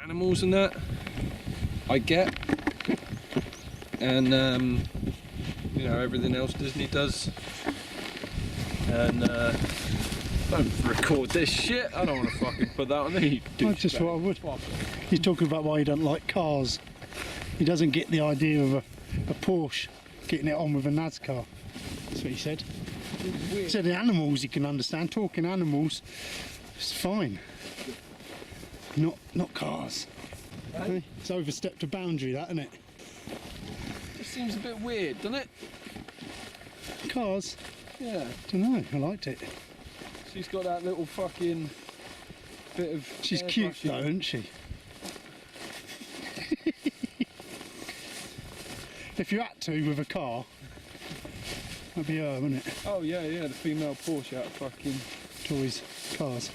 Animals and that, I get, and you know, everything else Disney does, and don't record this shit. I don't want to fucking put that on there. I just thought I would. He's talking about why he doesn't like cars. He doesn't get the idea of a Porsche getting it on with a NASCAR. That's what he said. He said the animals he can understand. Talking animals, it's fine. Not cars. Right? It's overstepped a boundary, that, isn't it? Just seems a bit weird, doesn't it? Cars? Yeah. Don't know. I liked it. She's got that little fucking bit of. She's cute though, isn't she? If you had to with a car, that'd be her, wouldn't it? Oh yeah, yeah, the female Porsche out of fucking toys, cars.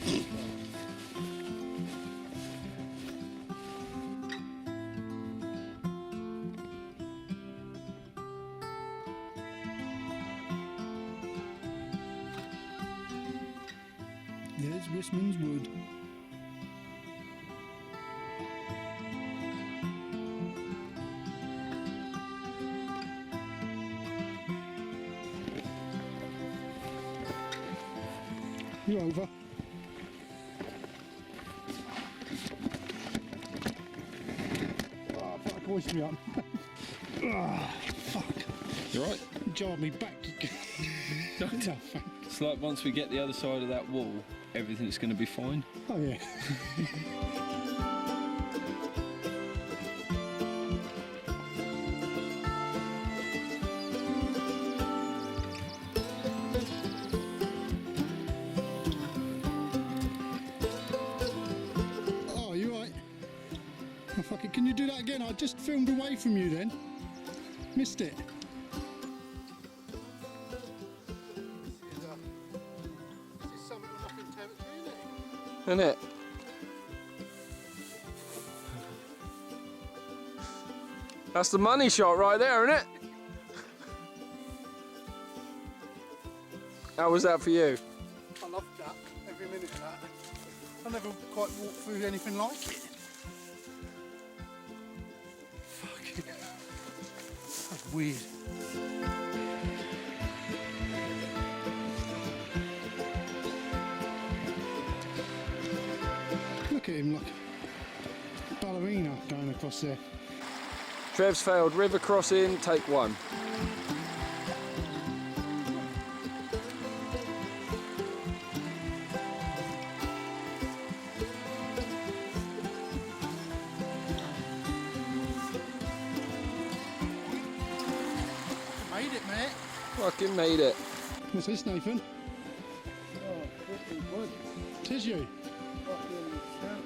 There's Wistman's Wood. You're over. Oh, fuck, hoist me up. Oh, fuck. You right? You jarred me back. No, thanks. It's like once we get the other side of that wall, everything's going to be fine. Oh, yeah. Can you do that again? I just filmed away from you then. Missed it. Isn't it? That's the money shot right there, isn't it? How was that for you? I loved that, every minute of that. I never quite walked through anything like it. That's weird. Look at him, like a ballerina going across there. Trev's failed river crossing, take one. Made it, mate. Fucking made it. What's this, Nathan? Oh, fucking wood. Tis you. Fucking stamp.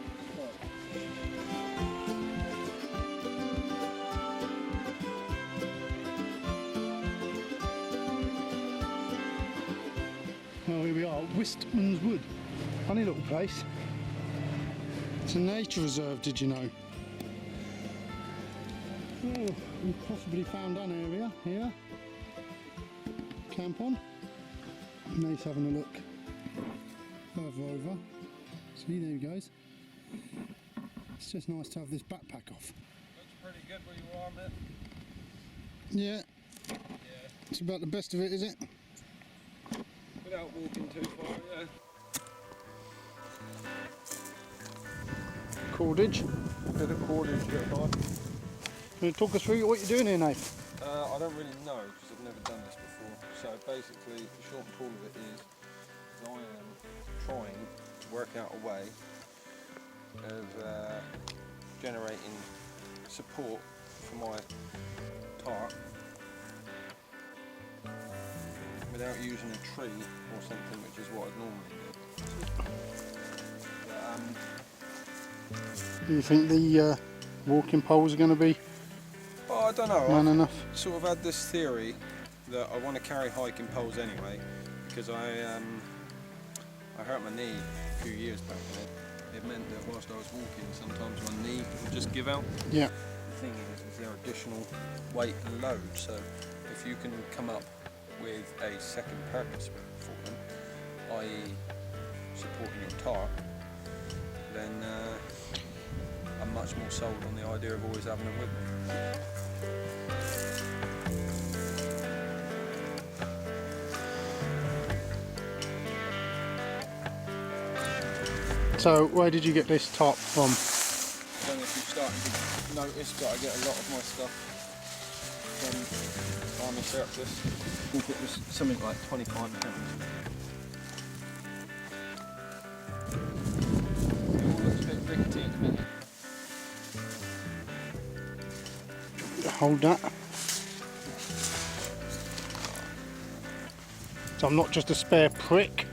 Well, here we are, Wistman's Wood. Funny little place. It's a nature reserve, did you know? Oh, we possibly found an area here. Camp on. Nate's having a look further over. See, there he goes. It's just nice to have this backpack off. Looks pretty good where you are, mate. Yeah. It's about the best of it, is it? Without walking too far, yeah. Cordage. Bit of cordage, bit of high. Can you talk us through what you're doing here, Nate? I don't really know because I've never done this before. So basically, the short and tall of it is I am trying to work out a way of generating support for my tarp without using a tree or something, which is what I'd normally do. Do you think the walking poles are going to be I don't know. man enough? Sort of had this theory that I want to carry hiking poles anyway because I hurt my knee a few years back and it meant that whilst I was walking sometimes my knee would just give out. Yeah. The thing is there additional weight and load, so if you can come up with a second purpose for them, i.e. supporting your tarp, then I'm much more sold on the idea of always having them with me. So where did you get this top from? I don't know if you're starting to notice, but I get a lot of my stuff from Army Surplus. I think it was something like £25. It all looks a bit rickety at the minute. Hold that. So I'm not just a spare prick.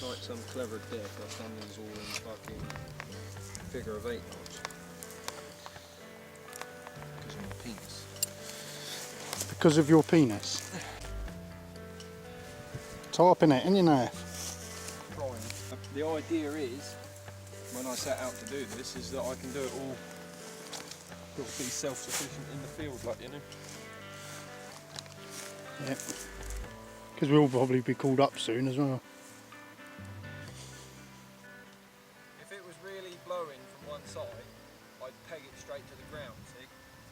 Like some clever dick, I've done these all in fucking figure of 8 knots. Because of my penis. Because of your penis. Tarping it, isn't you now? Trying. The idea is, when I set out to do this, is that I can do it all, be self-sufficient in the field, like, you know. Yep. Because we'll probably be called up soon as well. If it was really blowing from one side, I'd peg it straight to the ground, see?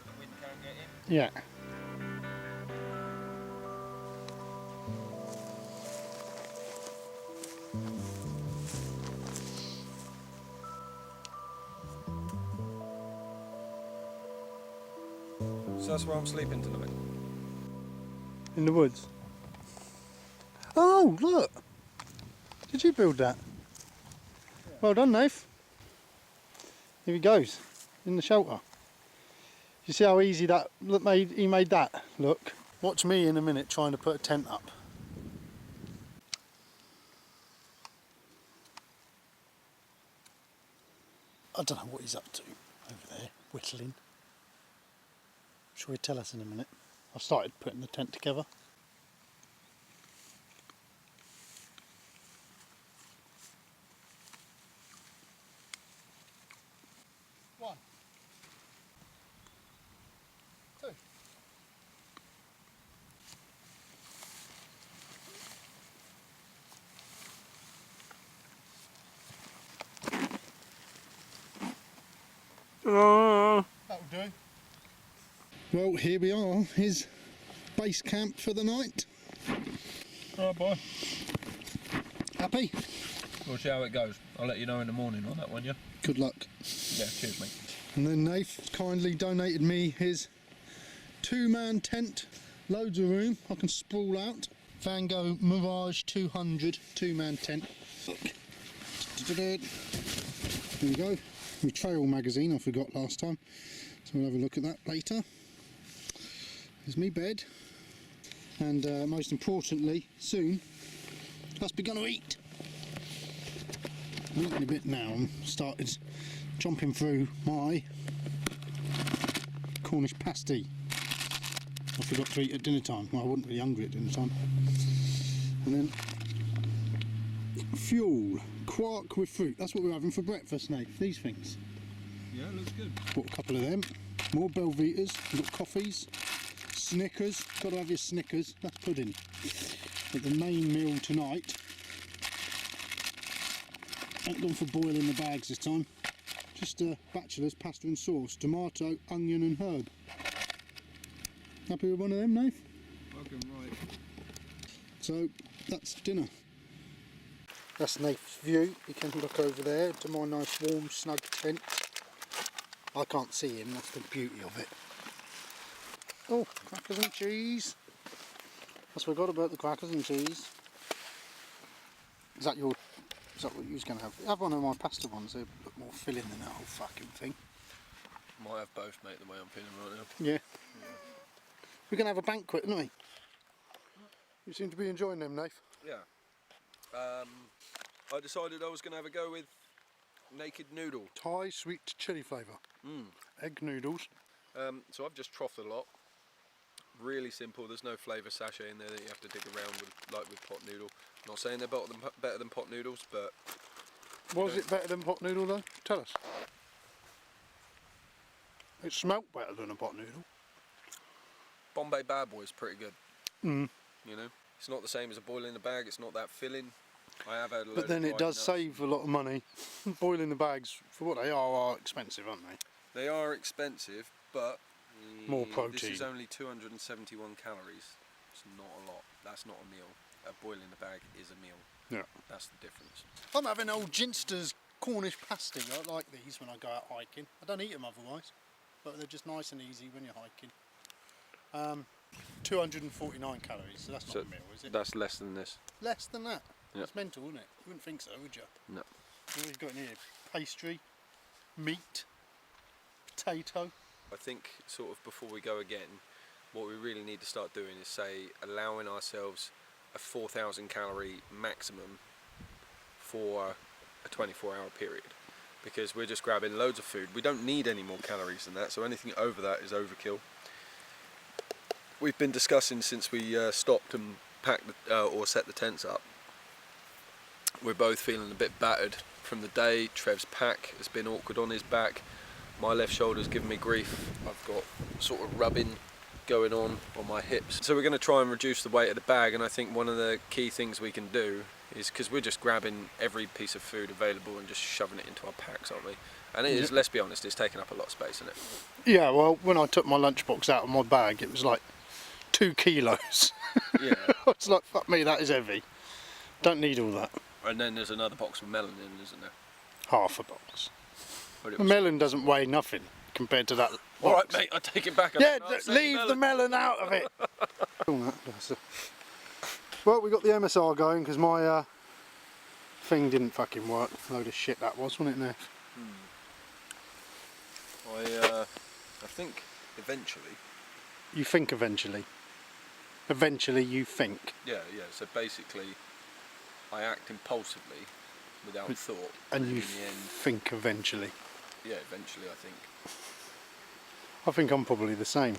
So the wind can't get in. Yeah. So that's where I'm sleeping tonight. In the woods. Oh, look! Did you build that? Yeah. Well done, Nath. Here he goes, in the shelter. You see how easy that he made that look? Watch me in a minute trying to put a tent up. I don't know what he's up to over there, whittling. Sure he'll tell us in a minute. I've started putting the tent together. One. Two. That'll do. Well, here we are, his base camp for the night. Alright, boy. Happy? We'll see how it goes. I'll let you know in the morning on that one, yeah? Good luck. Yeah, cheers, mate. And then Nath kindly donated me his 2-man tent. Loads of room, I can sprawl out. Vango Mirage 200 2-man tent. Look. Here we go. My trail magazine I forgot last time. So we'll have a look at that later. There's me bed. And most importantly, soon, must be going to eat. I'm eating a bit now. I'm started chomping through my Cornish pasty. I forgot to eat at dinner time. Well, I wasn't really hungry at dinner time. And then fuel, quark with fruit. That's what we're having for breakfast, Nate. These things. Yeah, looks good. Bought a couple of them. More Belvitas. We've got coffees. Snickers. Got to have your Snickers. That's pudding. But the main meal tonight. Ain't gone for boiling the bags this time. Just bachelor's pasta and sauce. Tomato, onion and herb. Happy with one of them, Nath? Fucking right. So that's dinner. That's Nath's view. You can look over there to my nice warm snug tent. I can't see him, that's the beauty of it. Oh, crackers and cheese. I forgot about the crackers and cheese. Is that what you was going to have? Have one of my pasta ones, they look more filling than that whole fucking thing. Might have both, mate, the way I'm feeling right now. Yeah. We're going to have a banquet, aren't we? You seem to be enjoying them, Nath. Yeah. I decided I was going to have a go with naked noodle. Thai sweet chilli flavour. Egg noodles. So I've just trothed a lot. Really simple. There's no flavour sachet in there that you have to dig around with, like with pot noodle. Not saying they're better than pot noodles, but Was it better than pot noodle though? Tell us. It smelt better than a pot noodle. Bombay Bad Boy's pretty good. Mm. You know, It's not the same as a boil in the bag. It's not that filling. I have had a load But then of it does nuts. save a lot of money. Boiling the bags, for what they are expensive, aren't they? They are expensive, but More this protein. is only 271 calories. It's not a lot. That's not a meal. A boil in the bag is a meal. Yeah. That's the difference. I'm having old Ginster's Cornish pasty. I like these when I go out hiking. I don't eat them otherwise, but they're just nice and easy when you're hiking. 249 calories, so that's not a meal, is it? That's less than this. Less than that? Yeah. That's mental, isn't it? You wouldn't think so, would you? No. What have you got in here? Pastry, meat, potato. I think sort of before we go again, what we really need to start doing is say allowing ourselves a 4,000 calorie maximum for a 24-hour period, because we're just grabbing loads of food. We don't need any more calories than that, so anything over that is overkill. We've been discussing since we stopped and packed or set the tents up. We're both feeling a bit battered from the day. Trev's pack has been awkward on his back. My left shoulder's giving me grief. I've got sort of rubbing going on my hips. So we're going to try and reduce the weight of the bag, and I think one of the key things we can do is, because we're just grabbing every piece of food available and just shoving it into our packs, aren't we? And it is, let's be honest, it's taking up a lot of space, isn't it? Yeah, well, when I took my lunchbox out of my bag, it was like 2 kilos. Yeah. I was like, fuck me, that is heavy. Don't need all that. And then there's another box with melon in, isn't there? Half a box. But it A was... melon doesn't weigh nothing compared to that box. Alright mate, I take it back. Yeah, leave the melon out of it. Well, we got the MSR going because my thing didn't fucking work. Load of shit that was, wasn't it, Nath? I think eventually. You think eventually. Eventually you think. Yeah. So basically, I act impulsively without thought. And you in the end, think eventually. yeah, eventually I think. I think I'm probably the same.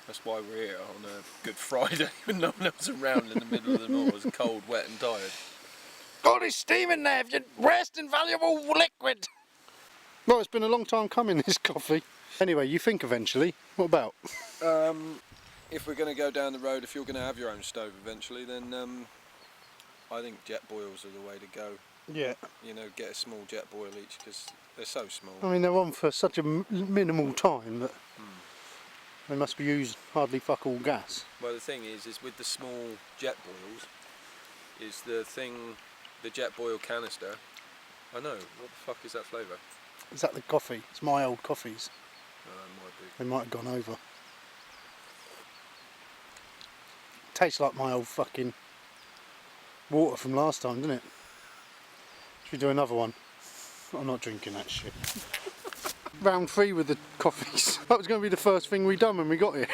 That's why we're here on a Good Friday when no one else around in the middle of the night. It's cold, wet and tired. God, it's steaming there, you waste invaluable liquid. Well, it's been a long time coming, this coffee. Anyway, you think eventually. What about? If we're going to go down the road, if you're going to have your own stove eventually, then I think jet boils are the way to go. Yeah. You know, get a small jet boil each, because they're so small. I mean, they're on for such a minimal time that they must be used hardly fuck all gas. Well, the thing is with the small jet boils, is the jet boil canister. I know, what the fuck is that flavour? Is that the coffee? It's my old coffees. Might be. They might have gone over. Tastes like my old fucking water from last time, doesn't it? Should we do another one? I'm not drinking that shit. Round 3 with the coffees. That was going to be the first thing we done when we got here.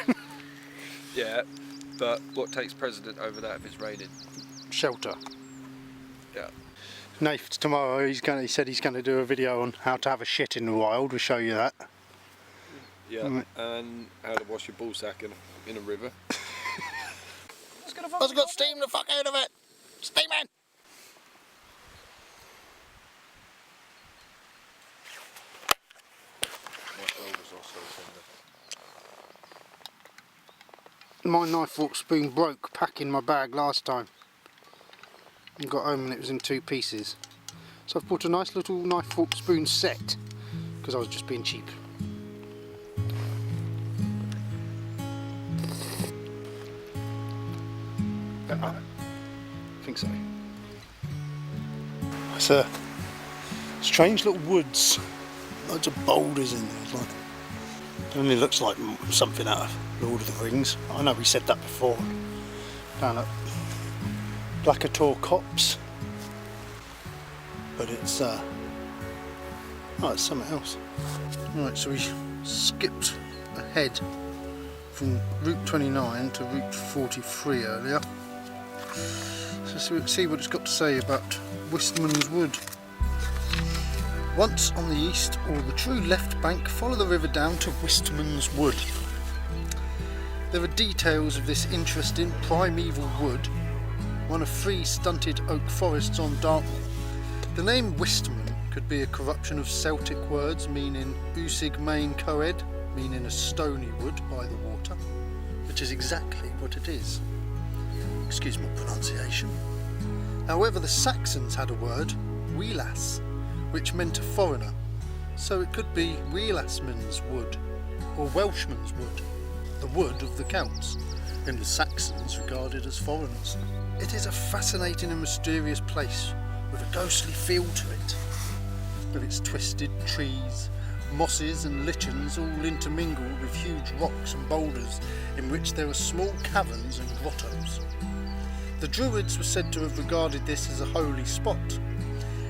Yeah, but what takes precedent over that if it's raining? Shelter. Yeah. Nath, tomorrow he said he's going to do a video on how to have a shit in the wild. We'll show you that. Yeah, and how to wash your ball sack in a river. I've got steam the fuck out of it! Steaming! My shoulders are so tender. My knife, fork, spoon broke packing my bag last time. I got home and it was in 2 pieces. So I've bought a nice little knife, fork, spoon set because I was just being cheap. I think so. It's a strange little woods. Loads of boulders in there. It's like, it only looks like something out of Lord of the Rings. I know we said that before. Down at Blackator Copse. But it's it's something else. Right, so we skipped ahead from Route 29 to Route 43 earlier. So let's see what it's got to say about Wistman's Wood. Once on the east or the true left bank, follow the river down to Wistman's Wood. There are details of this interesting primeval wood, one of 3 stunted oak forests on Dartmoor. The name Wistman could be a corruption of Celtic words meaning Usig Main Coed, meaning a stony wood by the water, which is exactly what it is. Excuse my pronunciation. However, the Saxons had a word, wheelas, which meant a foreigner, so it could be Wheelasman's wood, or Welshman's wood, the wood of the Celts, whom the Saxons regarded as foreigners. It is a fascinating and mysterious place, with a ghostly feel to it, with its twisted trees, mosses and lichens all intermingled with huge rocks and boulders in which there are small caverns and grottos. The Druids were said to have regarded this as a holy spot.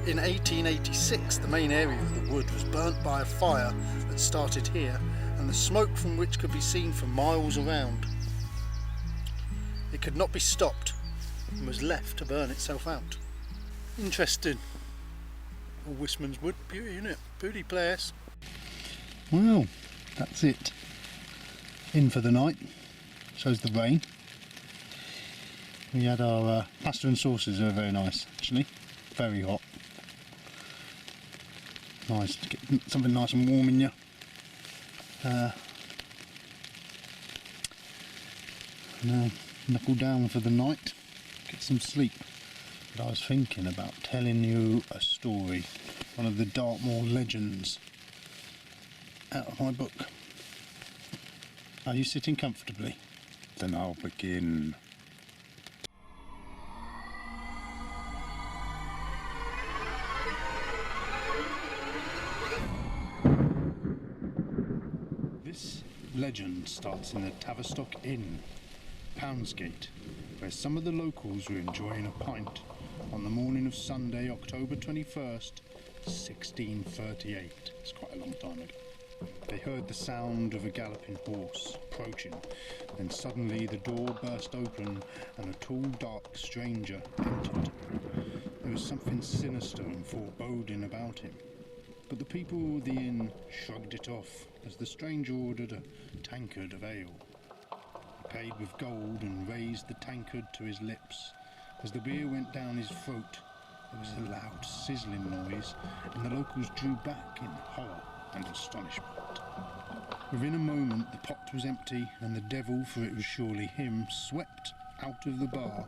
In 1886 the main area of the wood was burnt by a fire that started here, and the smoke from which could be seen for miles around. It could not be stopped and was left to burn itself out. Interesting. All Wistman's wood, beauty, innit? Beauty place. Well, that's it. In for the night. Shows the rain. We had our pasta and sauces, they were very nice actually. Very hot. Nice to get something nice and warm in you. Now knuckle down for the night, get some sleep. But I was thinking about telling you a story, one of the Dartmoor legends, out of my book. Are you sitting comfortably? Then I'll begin. This legend starts in the Tavistock Inn, Poundsgate, where some of the locals were enjoying a pint on the morning of Sunday, October 21st, 1638. It's quite a long time ago. They heard the sound of a galloping horse approaching, then suddenly the door burst open and a tall, dark stranger entered. There was something sinister and foreboding about him, but the people of the inn shrugged it off as the stranger ordered a tankard of ale. He paid with gold and raised the tankard to his lips. As the beer went down his throat, there was a loud sizzling noise, and the locals drew back in horror and astonishment. Within a moment the pot was empty, and the devil, for it was surely him, swept out of the bar,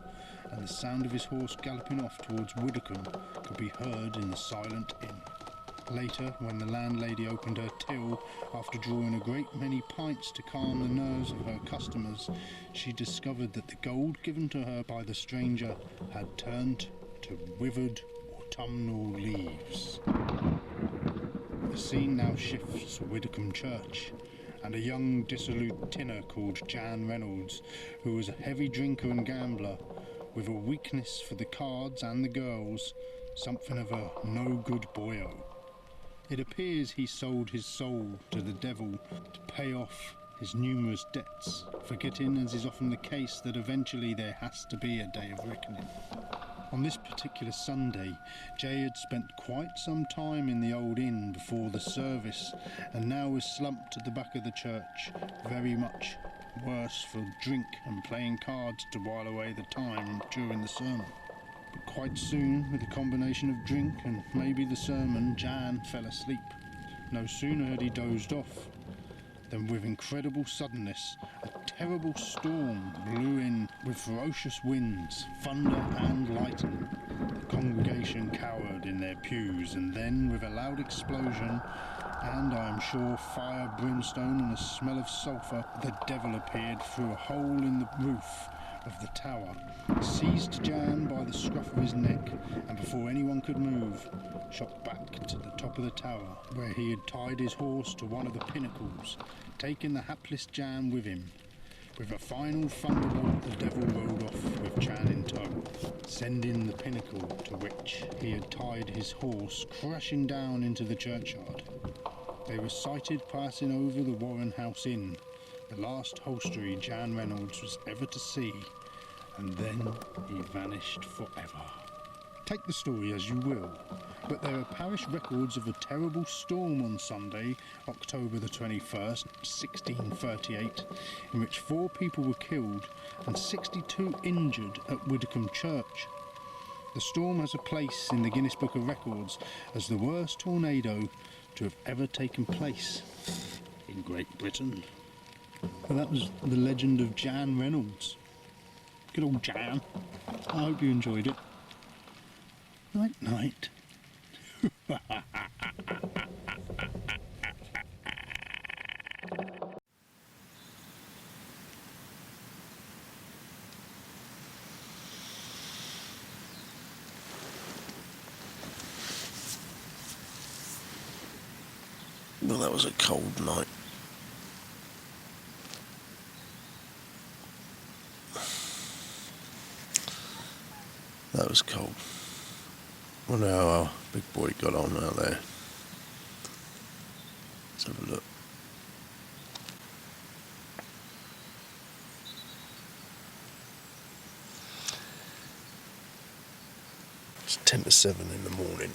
and the sound of his horse galloping off towards Widdicombe could be heard in the silent inn. Later, when the landlady opened her till, after drawing a great many pints to calm the nerves of her customers, she discovered that the gold given to her by the stranger had turned to withered autumnal leaves. The scene now shifts to Widdicombe Church, and a young dissolute tinner called Jan Reynalds, who was a heavy drinker and gambler, with a weakness for the cards and the girls, something of a no-good boyo. It appears he sold his soul to the devil to pay off his numerous debts, forgetting, as is often the case, that eventually there has to be a day of reckoning. On this particular Sunday, Jay had spent quite some time in the old inn before the service, and now was slumped at the back of the church, very much worse for drink and playing cards to while away the time during the sermon. But quite soon, with a combination of drink and maybe the sermon, Jan fell asleep. No sooner had he dozed off than with incredible suddenness a terrible storm blew in with ferocious winds, thunder and lightning. The congregation cowered in their pews, and then with a loud explosion and, I am sure, fire, brimstone and a smell of sulphur, the devil appeared through a hole in the roof of the tower, seized Jan by the scruff of his neck, and before anyone could move, shot back to the top of the tower, where he had tied his horse to one of the pinnacles, taking the hapless Jan with him. With a final thunderbolt, the devil rode off with Jan in tow, sending the pinnacle to which he had tied his horse crashing down into the churchyard. They were sighted passing over the Warren House Inn, the last hostelry Jan Reynolds was ever to see, and then he vanished forever. Take the story as you will, but there are parish records of a terrible storm on Sunday, October the 21st, 1638, in which 4 people were killed and 62 injured at Widdicombe Church. The storm has a place in the Guinness Book of Records as the worst tornado to have ever taken place in Great Britain. Well, that was the legend of Jan Reynolds. Good old Jan. I hope you enjoyed it. Night night. Well, that was a cold night. That was cold. Wonder how our big boy got on out there. Let's have a look. It's 10 to 7 in the morning.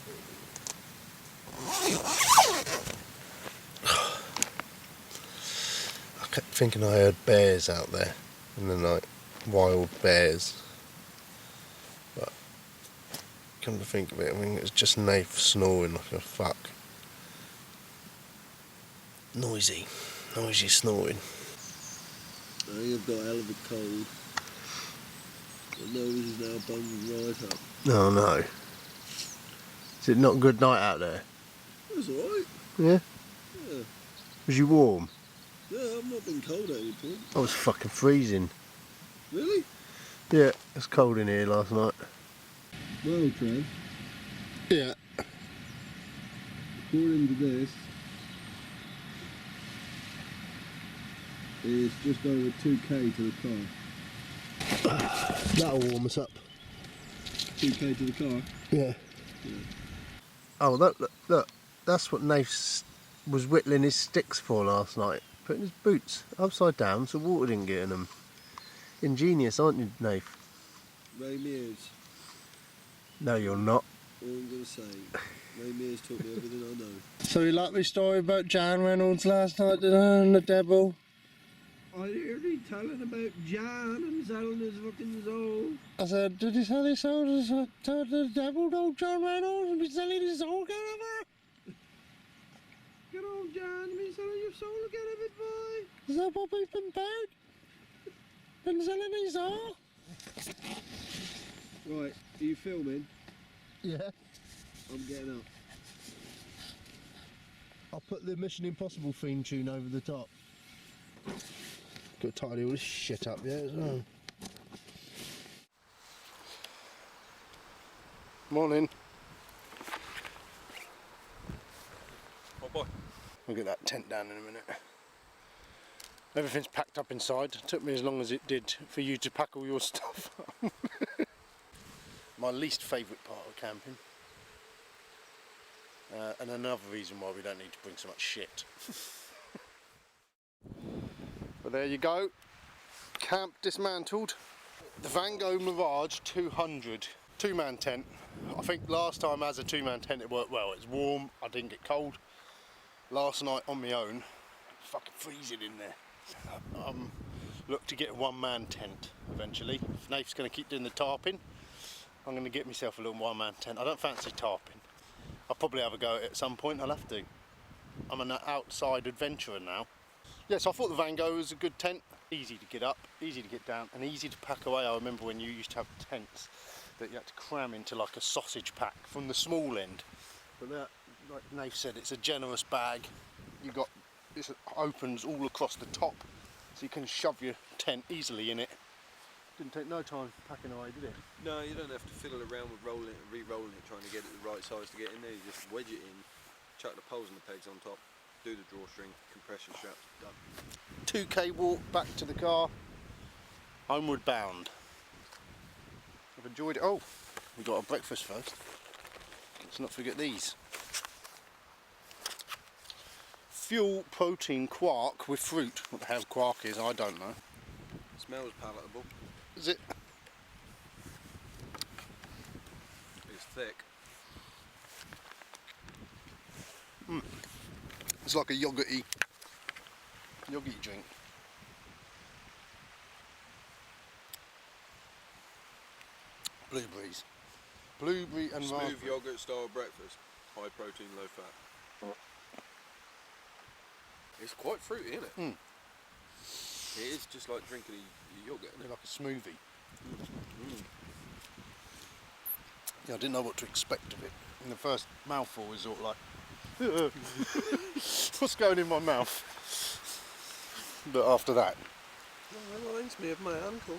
I kept thinking I heard bears out there in the night. Wild bears. But come to think of it, I mean, it's just Nath snoring like a fuck. Noisy snoring. I think I've got a hell of a cold. My nose is now bunged right up. Oh no. Is it not a good night out there? That's alright. Yeah? Yeah. Was you warm? Yeah, I've not been cold at any point. I was fucking freezing. Really? Yeah, it was cold in here last night. Well, Trev, Yeah. according to this, it's just over 2k to the car. That'll warm us up. 2k to the car? Yeah. Oh, look, that's what Nath was whittling his sticks for last night. Putting his boots upside down so water didn't get in them. Ingenious, aren't you, Nath? Ray Mears. No, you're not. All I'm going to say, Ray Mears taught me everything I know. So you like my story about Jan Reynalds last night, did I, and the devil? I heard him telling about Jan and selling his fucking soul. I said, did he sell his soul to the devil, old John Reynolds, and be selling his soul, get over? Get on, Jan, you've been selling your soul again, a bit, boy. Is that what we've been paid? Been selling his soul? Right, are you filming? Yeah. I'm getting up. I'll put the Mission Impossible theme tune over the top. Got to tidy all this shit up, yeah, as well. Morning. Oh boy. I'll get that tent down in a minute. Everything's packed up inside. It took me as long as it did for you to pack all your stuff up. My least favourite part of camping. And another reason why we don't need to bring so much shit. But there you go. Camp dismantled. The Vango Mirage 200 two-man tent. I think last time as a two-man tent it worked well. It's warm, I didn't get cold. Last night on my own, fucking freezing in there. Look to get a one-man tent eventually. If Nath's going to keep doing the tarping, I'm going to get myself a little one-man tent. I don't fancy tarping. I'll probably have a go at it at some point, I'll have to. I'm an outside adventurer now. Yes, I thought the Vango was a good tent. Easy to get up, easy to get down, and easy to pack away. I remember when you used to have tents that you had to cram into like a sausage pack from the small end. But that, like Nath said, it's a generous bag. It opens all across the top, so you can shove your tent easily in it. Didn't take no time packing away, did it? No, you don't have to fiddle around with rolling it and re-rolling it, trying to get it the right size to get in there. You just wedge it in, chuck the poles and the pegs on top, do the drawstring, compression straps, done. 2k walk back to the car, homeward bound. I've enjoyed it. Oh, we got our breakfast first. Let's not forget these. Fuel protein quark with fruit. What the hell quark is, I don't know. Smells palatable. Is it? It's thick. It's like a yogurty drink. Blueberries. Blueberry and Smooth raspberry. yogurt style breakfast. High protein, low fat. It's quite fruity, isn't it? Mm. It is just like drinking a yogurt, isn't They're it? like a smoothie. Yeah, I didn't know what to expect of it. In the first mouthful was sort of like, what's going in my mouth? But after that, That reminds me of my uncle.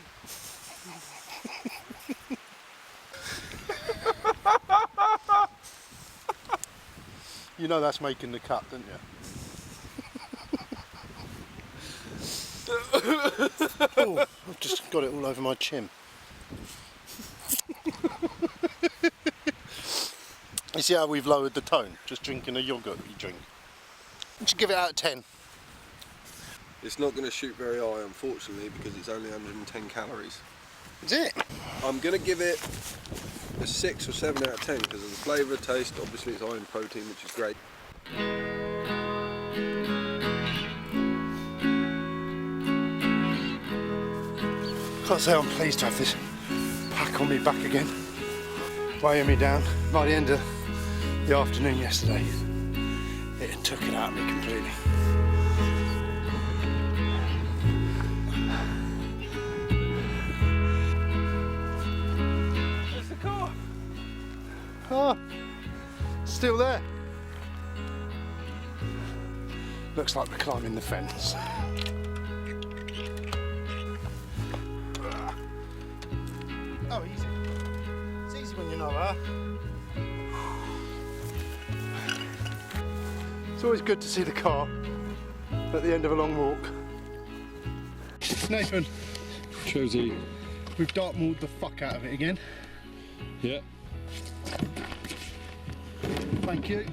you know that's making the cut, don't you? Oh, I've just got it all over my chin. You see how we've lowered the tone? Just drinking a yoghurt you drink. Would you give it out of 10? It's not going to shoot very high, unfortunately, because it's only 110 calories. Is it? I'm going to give it a 6 or 7 out of 10 because of the flavour, taste. Obviously, it's high in protein, which is great. Can't say I'm pleased to have this pack on me back again, weighing me down. By the end of the afternoon yesterday, it had took it out of me completely. There's the car. Ah, still there. Looks like we're climbing the fence. Oh, easy. It's easy when you know her. It's always good to see the car at the end of a long walk. Nathan, Trevsy. We've Dartmoored the fuck out of it again. Yeah, Thank you.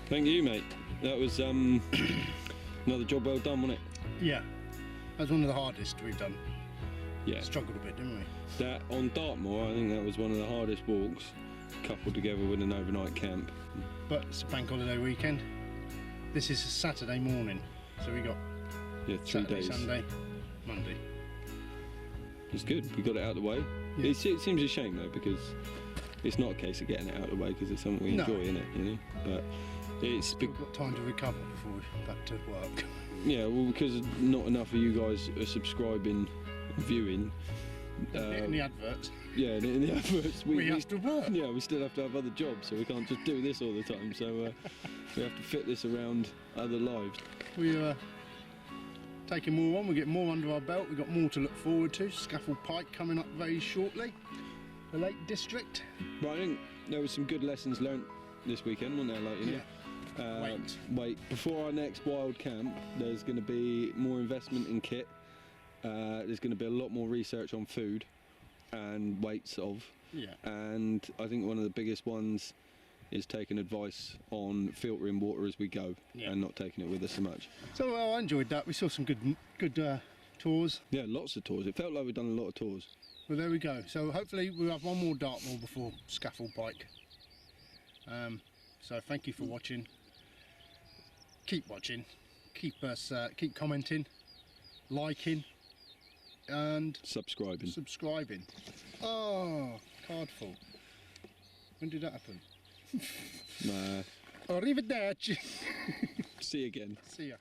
thank you, mate. That was another job well done, wasn't it? Yeah, that was one of the hardest we've done. Yeah. Struggled a bit, didn't we? That on Dartmoor, I think that was one of the hardest walks, coupled together with an overnight camp. But it's a bank holiday weekend. This is a Saturday morning, so we got Yeah, 3 Saturday, days. Sunday, Monday. It's good. We got it out of the way. Yeah. It seems a shame though because it's not a case of getting it out of the way because it's something we No. enjoy, innit? You know. But it's We've got time to recover before we're back to work. yeah, well, because not enough of you guys are subscribing, and viewing. In the adverts, Yeah, in the adverts we have to work. Yeah, we still have to have other jobs, so we can't just do this all the time. So we have to fit this around other lives. We're taking more on, we get more under our belt, we've got more to look forward to. Scaffold Pike coming up very shortly, the Lake District. But I think there was some good lessons learnt this weekend, wasn't there? Like, you know, wait. Before our next wild camp, there's going to be more investment in kit. There's going to be a lot more research on food and weights of. Yeah. And I think one of the biggest ones is taking advice on filtering water as we go and not taking it with us so much. So I enjoyed that. We saw some good tours. Yeah, lots of tours. It felt like we'd done a lot of tours. Well, there we go. So hopefully we'll have one more Dartmoor before Scaffold Pike. So thank you for watching. Keep watching. Keep commenting, liking, and Subscribing. Oh, card full. When did that happen? Nah. Arrivederci. See you again. See ya.